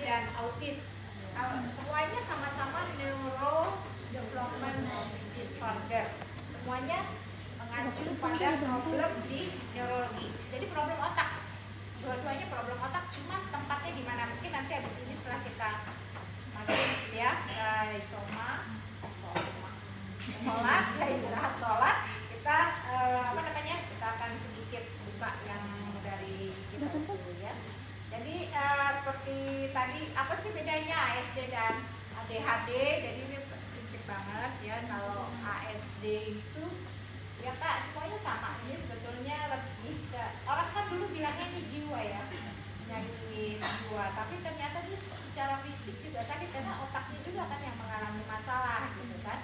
dan autis. Semuanya sama-sama neuro development disorder. Semuanya mengacu pada problem di neurologi. Jadi problem otak. Dua-duanya problem otak, cuma tempatnya di mana. Mungkin nanti habis ini setelah kita masuk ya sholat, ya istirahat sholat, kita kita akan sedikit buka yang dari kita dulu ya. Jadi seperti tadi, apa sih bedanya ASD dan ADHD? Jadi ini prinsip banget ya. Kalau ASD itu ya Kak, semuanya sama. Ini sebetulnya lebih ke, orang kan dulu bilangnya ini jiwa ya, penyakit jiwa. Tapi ternyata dia secara fisik juga sakit karena otaknya juga kan yang mengalami masalah gitu kan.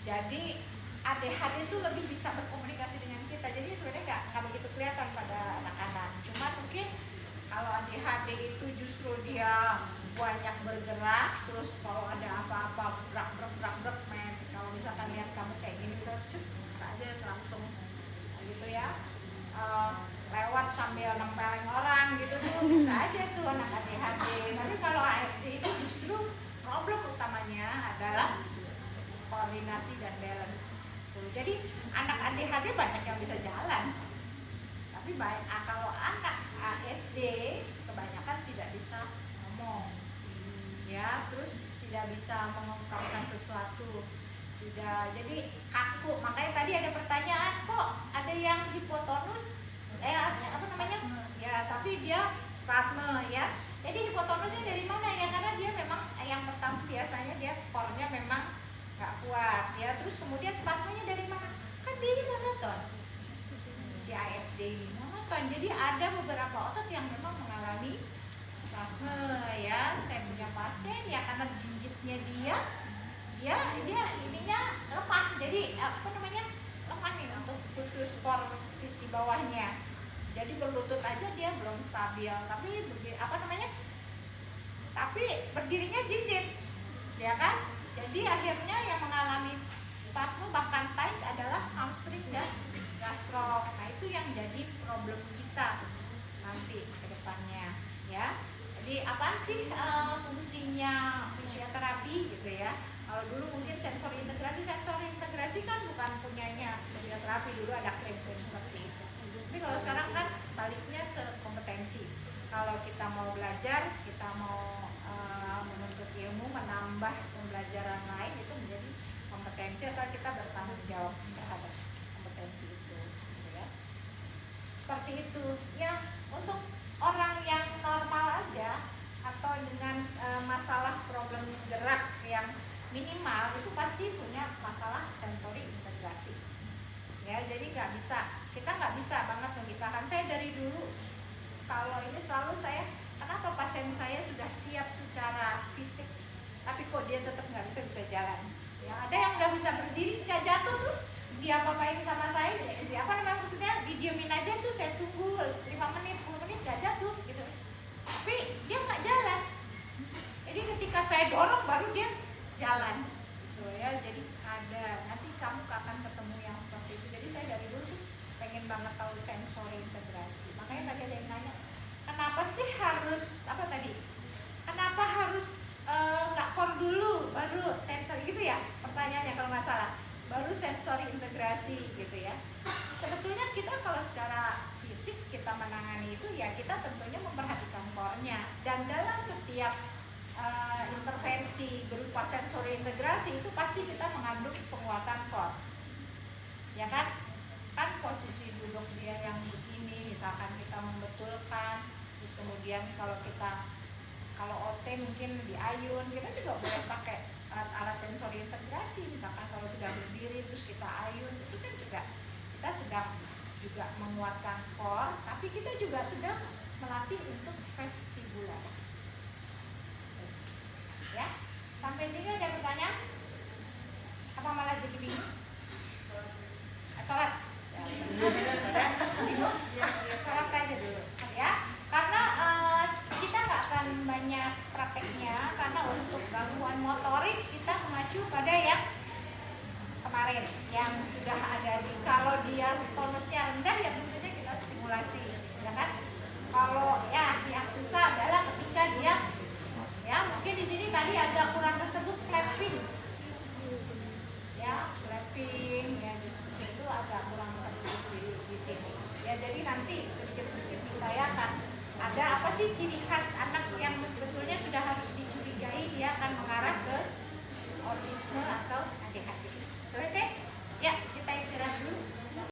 Jadi ADHD itu lebih bisa berkomunikasi dengan kita. Jadi sebenarnya nggak begitu kelihatan pada anak-anak. Cuma mungkin kalau ADHD itu justru dia banyak bergerak, terus kalau ada apa-apa brak men. Kalau misalkan lihat kamu kayak gini terus aja langsung gitu ya, lewat sambil nempelin orang gitu tuh bisa aja tuh anak ADHD. Tapi kalau ASD itu justru problem utamanya adalah koordinasi dan balance. Jadi anak ADHD banyak yang bisa jalan, tapi kalau anak ASD kebanyakan tidak bisa ngomong ya, terus tidak bisa mengungkapkan sesuatu, tidak, jadi kaku. Makanya tadi ada pertanyaan, kok ada yang hipotonus ya, tapi dia spasme ya. Jadi hipotonusnya dari mana ya? Karena dia memang yang pertama biasanya dia core-nya memang nggak kuat ya. Terus kemudian spasmenya dari mana? Kan dia monoton, si ASD ini monoton. Jadi ada beberapa otot yang memang mengalami spasme ya. Saya punya pasien ya, karena jinjitnya dia ininya lemah. Jadi lemah nih untuk khusus core sisi bawahnya. Jadi berlutut aja dia belum stabil. Tapi berdirinya jinjit, ya kan? Jadi akhirnya yang mengalami spasme bahkan tight adalah hamstring dan gastro. Nah itu yang jadi problem kita nanti ke depannya ya. Jadi apa sih fungsinya fisioterapi gitu ya? Kalau dulu mungkin sensori integrasi kan bukan punyanya fisioterapi, dulu ada klaim-klaim seperti itu. Tapi kalau sekarang kan baliknya ke kompetensi. Kalau kita mau belajar, kita mau menuntut ilmu, menambah pembelajaran lain, itu menjadi kompetensi asal kita bertanggung jawab terhadap kompetensi itu gitu ya. Seperti itu ya. Untuk orang yang normal aja atau dengan masalah problem gerak yang minimal, itu pasti punya masalah sensori integrasi ya. Jadi kita nggak bisa banget memisahkan. Saya dari dulu kalau ini selalu kenapa pasien saya sudah siap secara fisik tapi kok dia tetap nggak bisa jalan ya. Ada yang udah bisa berdiri nggak jatuh tuh, dia apa-apain sama saya, maksudnya didiemin aja tuh, saya tunggu 5 menit 10 menit nggak jatuh gitu, tapi dia nggak jalan. Jadi ketika saya dorong baru dia jalan gitu ya. Jadi nanti kamu akan ketemu yang seperti itu. Jadi saya dari dulu tuh pengen banget tahu sensori integrasi. Makanya tadi ada yang nanya, kenapa sih harus kenapa harus nggak core dulu baru sensori gitu ya, pertanyaannya kalau nggak salah, baru sensori integrasi gitu ya. Sebetulnya kita kalau secara fisik kita menangani itu ya, kita tentunya memperhatikan core-nya, dan dalam setiap intervensi berupa sensori integrasi itu pasti kita mengandung penguatan core ya kan posisi duduk dia yang begini misalkan kita membetulkan, terus kemudian kalau OT mungkin di ayun, kita juga boleh pakai alat sensori integrasi. Misalkan kalau sudah berdiri terus kita ayun, itu kan juga kita sedang juga menguatkan core, tapi kita juga sedang melatih untuk vestibular ya. Sampai sini ada pertanyaan? Apa malah jadi bingung? Sholat sholat aja dulu ya, karena kita nggak akan banyak prakteknya, karena untuk gangguan motorik kita mengacu pada yang kemarin yang sudah ada kalau dia tonusnya rendah ya tentunya kita stimulasi ya kan. Kalau ya yang susah adalah ketika dia ya mungkin di sini tadi agak kurang tersebut flapping ya, flapping ya itu agak kurang tersebut di sini ya. Jadi nanti sedikit-sedikit saya akan ada apa sih ciri khas anak yang sebetulnya sudah harus dicurigai dia akan mengarah ke autisme atau ADHD. Oke ya, kita istirahat dulu.